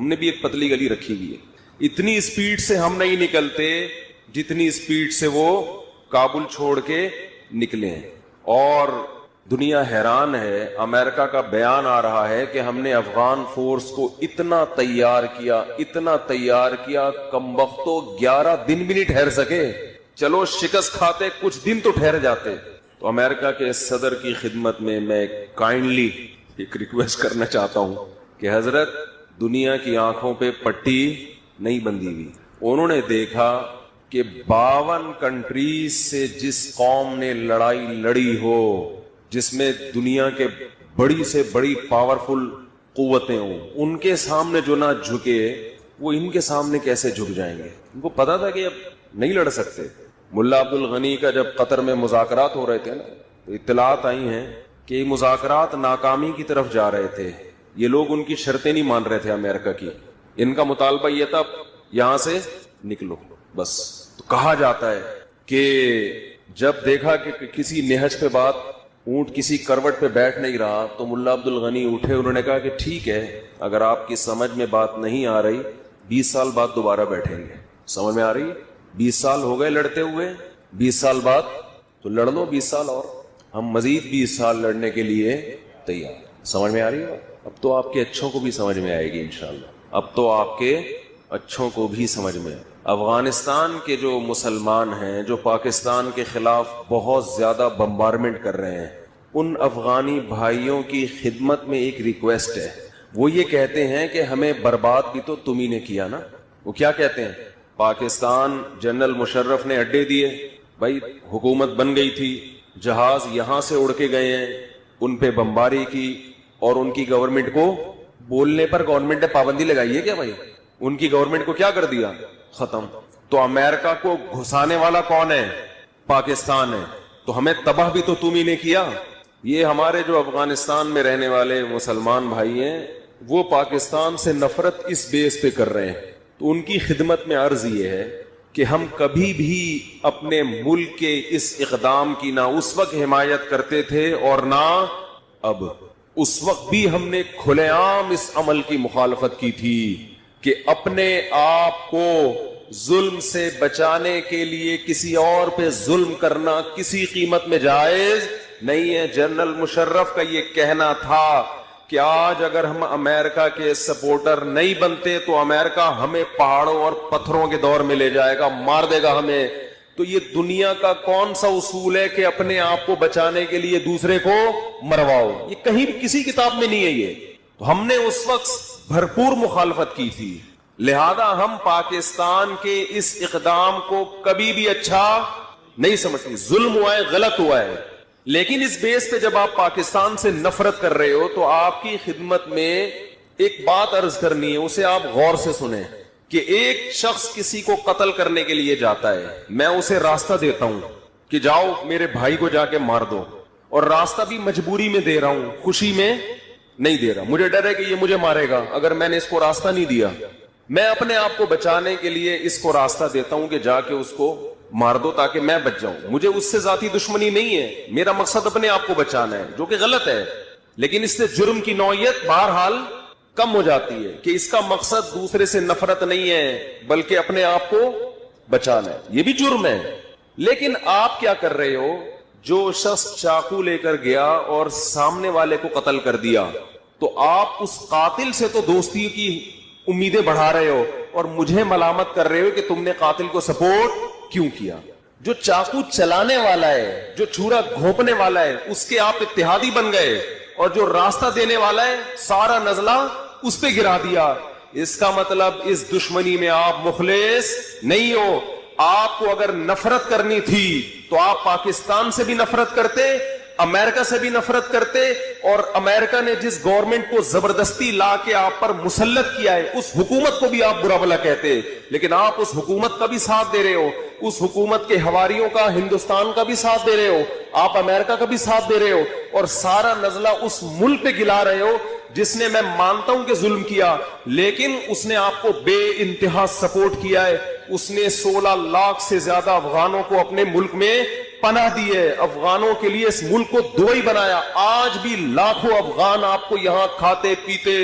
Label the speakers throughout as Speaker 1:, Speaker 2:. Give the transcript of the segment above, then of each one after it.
Speaker 1: ہم نے بھی ایک پتلی گلی رکھی ہوئی ہے، اتنی سپیڈ سے ہم نہیں نکلتے جتنی سپیڈ سے وہ کابل چھوڑ کے نکلے ہیں. اور دنیا حیران ہے، امریکہ کا بیان آ رہا ہے کہ ہم نے افغان فورس کو اتنا تیار کیا کمبختو 11 دن بھی نہیں ٹھہر سکے. چلو شکست کھاتے کچھ دن تو ٹھہر جاتے. تو امریکہ کے صدر کی خدمت میں میں کائنڈلی ایک ریکویسٹ کرنا چاہتا ہوں کہ حضرت، دنیا کی آنکھوں پہ پٹی نہیں بندھی ہوئی. انہوں نے دیکھا کہ 52 کنٹریز سے جس قوم نے لڑائی لڑی ہو، جس میں دنیا کے بڑی سے بڑی پاورفل قوتیں ہوں، ان کے سامنے جو نہ جھکے وہ ان کے سامنے کیسے جھک جائیں گے. ان کو پتا تھا کہ اب نہیں لڑ سکتے. ملا عبد الغنی کا جب قطر میں مذاکرات ہو رہے تھے نا، تو اطلاعات آئی ہیں کہ یہ مذاکرات ناکامی کی طرف جا رہے تھے. یہ لوگ ان کی شرطیں نہیں مان رہے تھے امریکہ کی. ان کا مطالبہ یہ تھا یہاں سے نکلو بس. تو کہا جاتا ہے کہ جب دیکھا کہ کسی نہج پہ بات، اونٹ کسی کروٹ پہ بیٹھ نہیں رہا، تو ملا عبد الغنی اٹھے. انہوں نے کہا کہ ٹھیک ہے، اگر آپ کی سمجھ میں بات نہیں آ رہی 20 سال بعد دوبارہ بیٹھیں گے. سمجھ میں آ رہی ہے؟ 20 سال ہو گئے لڑتے ہوئے، 20 سال بعد تو لڑ لو 20 سال اور، ہم مزید 20 سال لڑنے کے لیے تیار. سمجھ میں آ رہی ہے؟ اب تو آپ کے اچھوں کو بھی سمجھ میں آئے گی انشاءاللہ. اب تو آپ کے اچھوں کو بھی سمجھ میں. افغانستان کے جو مسلمان ہیں جو پاکستان کے خلاف بہت زیادہ بمبارمنٹ کر رہے ہیں، ان افغانی بھائیوں کی خدمت میں ایک ریکویسٹ ہے. وہ یہ کہتے ہیں کہ ہمیں برباد بھی تو تم ہی نے کیا نا. وہ کیا کہتے ہیں؟ پاکستان جنرل مشرف نے اڈے دیے، بھائی حکومت بن گئی تھی، جہاز یہاں سے اڑ کے گئے ہیں، ان پہ بمباری کی، اور ان کی گورنمنٹ کو بولنے پر گورنمنٹ نے پابندی لگائی ہے کیا بھائی؟ ان کی گورنمنٹ کو کیا کر دیا؟ ختم. تو امریکہ کو گھسانے والا کون ہے؟ پاکستان ہے. تو ہمیں تباہ بھی تو تم ہی نے کیا. یہ ہمارے جو افغانستان میں رہنے والے مسلمان بھائی ہیں وہ پاکستان سے نفرت اس بیس پہ کر رہے ہیں. تو ان کی خدمت میں عرض یہ ہے کہ ہم کبھی بھی اپنے ملک کے اس اقدام کی نہ اس وقت حمایت کرتے تھے اور نہ اب. اس وقت بھی ہم نے کھلے عام اس عمل کی مخالفت کی تھی کہ اپنے آپ کو ظلم سے بچانے کے لیے کسی اور پہ ظلم کرنا کسی قیمت میں جائز نہیں ہے. جنرل مشرف کا یہ کہنا تھا کہ آج اگر ہم امریکہ کے سپورٹر نہیں بنتے تو امریکہ ہمیں پہاڑوں اور پتھروں کے دور میں لے جائے گا، مار دے گا ہمیں. تو یہ دنیا کا کون سا اصول ہے کہ اپنے آپ کو بچانے کے لیے دوسرے کو مرواؤ؟ یہ کہیں بھی کسی کتاب میں نہیں ہے. یہ تو ہم نے اس وقت بھرپور مخالفت کی تھی. لہذا ہم پاکستان کے اس اقدام کو کبھی بھی اچھا نہیں سمجھتے. ظلم ہوا ہے، غلط ہوا ہے، لیکن اس بیس پہ جب آپ پاکستان سے نفرت کر رہے ہو تو آپ کی خدمت میں ایک بات عرض کرنی ہے، اسے آپ غور سے سنیں. کہ ایک شخص کسی کو قتل کرنے کے لیے جاتا ہے، میں اسے راستہ دیتا ہوں کہ جاؤ میرے بھائی کو جا کے مار دو، اور راستہ بھی مجبوری میں دے رہا ہوں، خوشی میں نہیں دے رہا. مجھے ڈر ہے کہ یہ مجھے مارے گا اگر میں نے اس کو راستہ نہیں دیا. میں اپنے آپ کو بچانے کے لیے اس کو راستہ دیتا ہوں کہ جا کے اس کو مار دو تاکہ میں بچ جاؤں. مجھے اس سے ذاتی دشمنی نہیں ہے، میرا مقصد اپنے آپ کو بچانا ہے، جو کہ غلط ہے. لیکن اس سے جرم کی نوعیت بہرحال کم ہو جاتی ہے کہ اس کا مقصد دوسرے سے نفرت نہیں ہے بلکہ اپنے آپ کو بچانا ہے. یہ بھی جرم ہے. لیکن آپ کیا کر رہے ہو؟ جو شخص چاقو لے کر گیا اور سامنے والے کو قتل کر دیا، تو آپ اس قاتل سے تو دوستی کی امیدیں بڑھا رہے ہو اور مجھے ملامت کر رہے ہو کہ تم نے قاتل کو سپورٹ کیوں کیا. جو چاقو چلانے والا ہے، جو چھرا گھونپنے والا ہے، اس کے آپ اتحادی بن گئے، اور جو راستہ دینے والا ہے سارا نزلہ اس پہ گرا دیا. اس کا مطلب اس دشمنی میں آپ مخلص نہیں ہو. آپ کو اگر نفرت کرنی تھی تو آپ پاکستان سے بھی نفرت کرتے، امریکہ سے بھی نفرت کرتے، اور امریکہ نے جس گورنمنٹ کو زبردستی لا کے آپ پر مسلط کیا ہے اس حکومت کو بھی آپ برا بھلا کہتے. لیکن آپ اس حکومت کا بھی ساتھ دے رہے ہو، اس حکومت کے حواریوں کا ہندوستان کا بھی ساتھ دے رہے ہو، آپ امریکہ کا بھی ساتھ دے رہے ہو، اور سارا نزلہ اس ملک پہ گلا رہے ہو جس نے، میں مانتا ہوں کہ ظلم کیا، لیکن اس نے آپ کو بے انتہا سپورٹ کیا ہے. اس نے 16 لاکھ سے زیادہ افغانوں کو اپنے ملک میں پناہ دی ہے، افغانوں کے لیے اس ملک کو دبئی بنایا. آج بھی لاکھوں افغان آپ کو یہاں کھاتے پیتے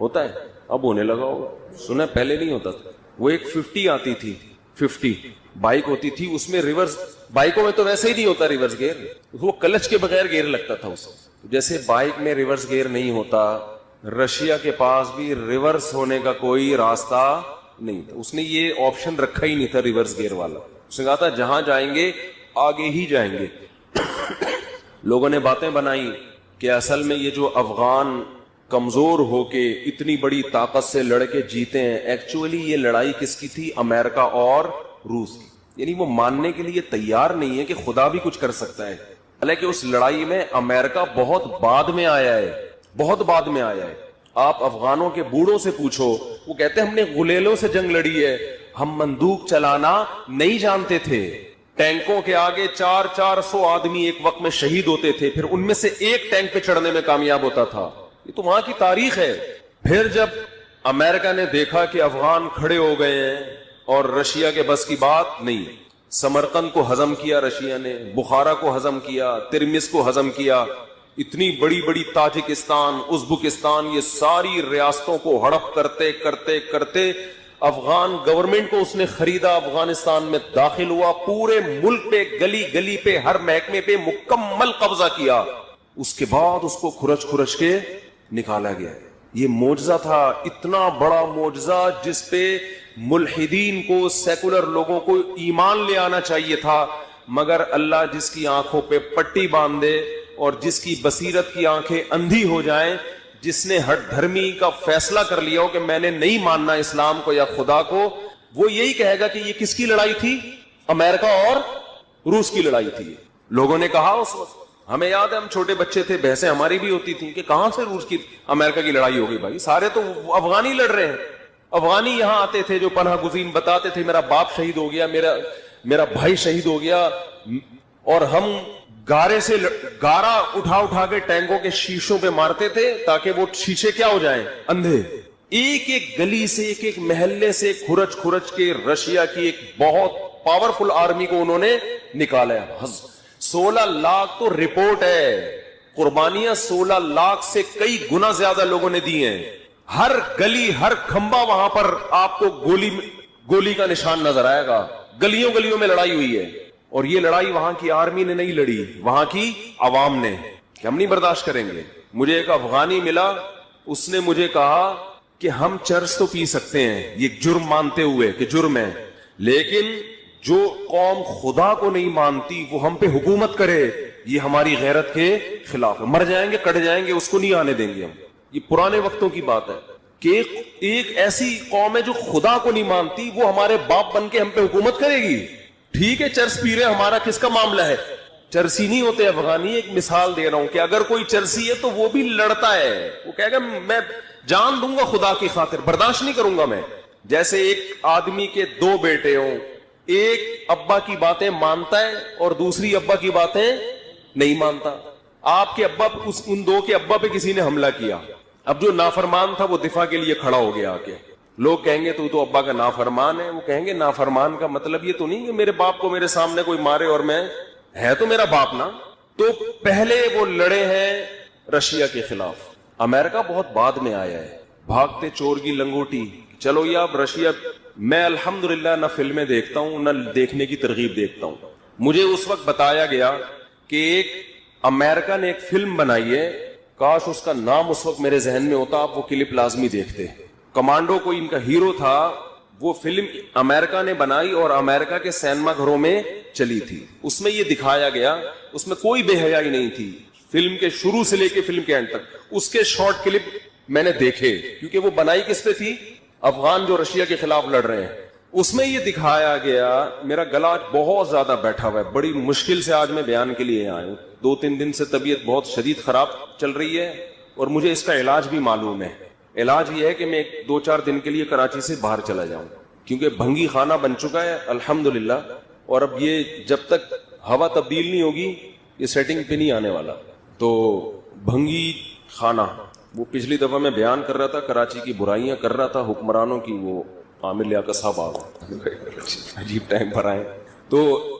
Speaker 1: ہوتا ہے, اب ہونے لگا ہوگا, سنا پہلے نہیں ہوتا تھا. وہ ایک 50 آتی تھی, 50 بائک ہوتی تھی, اس میں ریورس, بائکوں میں تو ویسے ہی نہیں ہوتا ریورس گیئر, وہ کلچ کے بغیر گیئر لگتا تھا اس. جیسے بائک میں ریورس گیئر نہیں ہوتا, رشیا کے پاس بھی ریورس ہونے کا کوئی راستہ نہیں تھا. اس نے یہ آپشن رکھا ہی نہیں تھا ریورس گیئر والا. اس نے کہا تھا جہاں جائیں گے آگے ہی جائیں گے. لوگوں نے باتیں بنائی کہ اصل میں یہ جو افغان کمزور ہو کے اتنی بڑی طاقت سے لڑ کے جیتے ہیں, ایکچولی یہ لڑائی کس کی تھی؟ امریکہ اور روس کی. یعنی وہ ماننے کے لیے تیار نہیں ہے کہ خدا بھی کچھ کر سکتا ہے. حالانکہ اس لڑائی میں امریکہ بہت بعد میں آیا ہے, بہت بعد میں آیا ہے. آپ افغانوں کے بوڑھوں سے پوچھو, وہ کہتے ہیں ہم نے غلیلوں سے جنگ لڑی ہے, ہم بندوق چلانا نہیں جانتے تھے. ٹینکوں کے آگے 400 آدمی ایک وقت میں شہید ہوتے تھے, پھر ان میں سے ایک ٹینک پہ چڑھنے میں کامیاب ہوتا تھا. یہ تو وہاں کی تاریخ ہے. پھر جب امریکہ نے دیکھا کہ افغان کھڑے ہو گئے ہیں اور رشیا کے بس کی بات نہیں, سمرقند کو ہضم کیا رشیا نے, بخارا کو ہضم کیا, ترمس کو ہضم کیا, اتنی بڑی بڑی تاجکستان, ازبکستان, یہ ساری ریاستوں کو ہڑپ کرتے کرتے کرتے افغان گورنمنٹ کو اس نے خریدا, افغانستان میں داخل ہوا, پورے ملک پہ گلی گلی پہ ہر محکمے پہ مکمل قبضہ کیا. اس کے بعد اس کو کھرچ کھرچ کے نکالا گیا. یہ معجزہ تھا, اتنا بڑا معجزہ جس پہ ملحدین کو, سیکولر لوگوں کو ایمان لے آنا چاہیے تھا. مگر اللہ جس کی آنکھوں پہ پٹی باندھ دے اور جس کی بصیرت کی آنکھیں اندھی ہو جائیں, جس نے ہٹ دھرمی کا فیصلہ کر لیا ہو کہ میں نے نہیں ماننا اسلام کو یا خدا کو, وہ یہی کہے گا کہ یہ کس کی لڑائی تھی؟ امریکہ اور روس کی لڑائی تھی. لوگوں نے کہا اس وقت, ہمیں یاد ہے ہم چھوٹے بچے تھے, بحثیں ہماری بھی ہوتی تھیں کہ کہاں سے روس کی امریکہ کی لڑائی ہو گئی بھائی, سارے تو افغانی لڑ رہے ہیں. افغانی یہاں آتے تھے جو پناہ گزین, بتاتے تھے میرا باپ شہید ہو گیا, میرا بھائی شہید ہو گیا, اور ہم گارے سے گارا اٹھا کے ٹینکوں کے شیشوں پہ مارتے تھے تاکہ وہ شیشے کیا ہو جائیں, اندھے. ایک ایک گلی سے, ایک ایک محلے سے کھرچ کھرچ کے رشیا کی ایک بہت پاورفل آرمی کو انہوں نے نکالا. 16 لاکھ تو رپورٹ ہے, قربانیاں 16 لاکھ سے کئی گنا زیادہ لوگوں نے دی ہیں. ہر گلی, ہر کھمبا وہاں پر آپ کو گولی کا نشان نظر آئے گا. گلیوں گلیوں میں لڑائی ہوئی ہے, اور یہ لڑائی وہاں کی آرمی نے نہیں لڑی, وہاں کی عوام نے, کہ ہم نہیں برداشت کریں گے. مجھے ایک افغانی ملا, اس نے مجھے کہا کہ ہم چرس تو پی سکتے ہیں یہ جرم مانتے ہوئے کہ جرم ہے, لیکن جو قوم خدا کو نہیں مانتی وہ ہم پہ حکومت کرے, یہ ہماری غیرت کے خلاف ہے. مر جائیں گے, کٹ جائیں گے, اس کو نہیں آنے دیں گے ہم. یہ پرانے وقتوں کی بات ہے کہ ایک ایسی قوم ہے جو خدا کو نہیں مانتی, وہ ہمارے باپ بن کے ہم پہ حکومت کرے گی. ٹھیک ہے چرس پی رہے, ہمارا کس کا معاملہ ہے؟ چرسی نہیں ہوتے افغانی. ایک مثال دے رہا ہوں کہ اگر کوئی چرسی ہے تو وہ بھی لڑتا ہے, وہ کہے گا میں جان دوں گا خدا کی خاطر, برداشت نہیں کروں گا میں. جیسے ایک آدمی کے 2 بیٹے ہوں, ایک ابا کی باتیں مانتا ہے اور دوسری ابا کی باتیں نہیں مانتا. آپ کے ابا, ان 2 کے ابا پہ کسی نے حملہ کیا, اب جو نافرمان تھا وہ دفاع کے لیے کھڑا ہو گیا آ کے. لوگ کہیں گے تو ابا کا نافرمان ہے. وہ کہیں گے نافرمان کا مطلب یہ تو نہیں کہ میرے باپ کو میرے سامنے کوئی مارے اور میں, ہے تو میرا باپ نا. تو پہلے وہ لڑے ہیں رشیا کے خلاف. امریکہ بہت بعد میں آیا ہے, بھاگتے چور کی لنگوٹی. چلو یہ اب رشیا, میں الحمدللہ نہ فلمیں دیکھتا ہوں نہ دیکھنے کی ترغیب دیکھتا ہوں. مجھے اس وقت بتایا گیا کہ ایک امریکہ نے ایک فلم بنائی ہے, کاش اس کا نام اس وقت میرے ذہن میں ہوتا, آپ وہ کلپ لازمی دیکھتے. کمانڈو کوئی ان کا ہیرو تھا, وہ فلم امریکہ نے بنائی اور امریکہ کے سینما گھروں میں چلی تھی. اس میں یہ دکھایا گیا, اس میں کوئی بے حیائی نہیں تھی, فلم کے شروع سے لے کے فلم کے اینڈ تک. اس کے شارٹ کلپ میں نے دیکھے, کیونکہ وہ بنائی کس پہ تھی؟ افغان جو رشیا کے خلاف لڑ رہے ہیں. اس میں یہ دکھایا گیا, میرا گلا آج بہت زیادہ بیٹھا ہوا ہے, بڑی مشکل سے آج میں بیان کے لیے آیا ہوں. 2-3 دن سے طبیعت بہت شدید خراب چل رہی ہے, اور مجھے اس کا علاج بھی معلوم ہے. علاج یہ ہے کہ میں 2-4 دن کے لیے کراچی سے باہر چلا جاؤں, کیونکہ بھنگی خانہ بن چکا ہے الحمدللہ, اور اب یہ جب تک ہوا تبدیل نہیں ہوگی یہ سیٹنگ پہ نہیں آنے والا. تو بھنگی خانہ, وہ پچھلی دفعہ میں بیان کر رہا تھا, کراچی کی برائیاں کر رہا تھا حکمرانوں کی. وہ عامر لیاقت صاحب عجیب ٹائم پر آئے. تو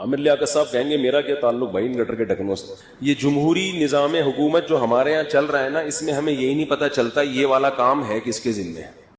Speaker 1: عامر لیاقت صاحب کہیں گے میرا کیا تعلق بھائی ان گٹر کے ڈھکنوں سے. یہ جمہوری نظام حکومت جو ہمارے یہاں چل رہا ہے نا, اس میں ہمیں یہی نہیں پتا چلتا یہ والا کام ہے کس کے ذمہ ہے.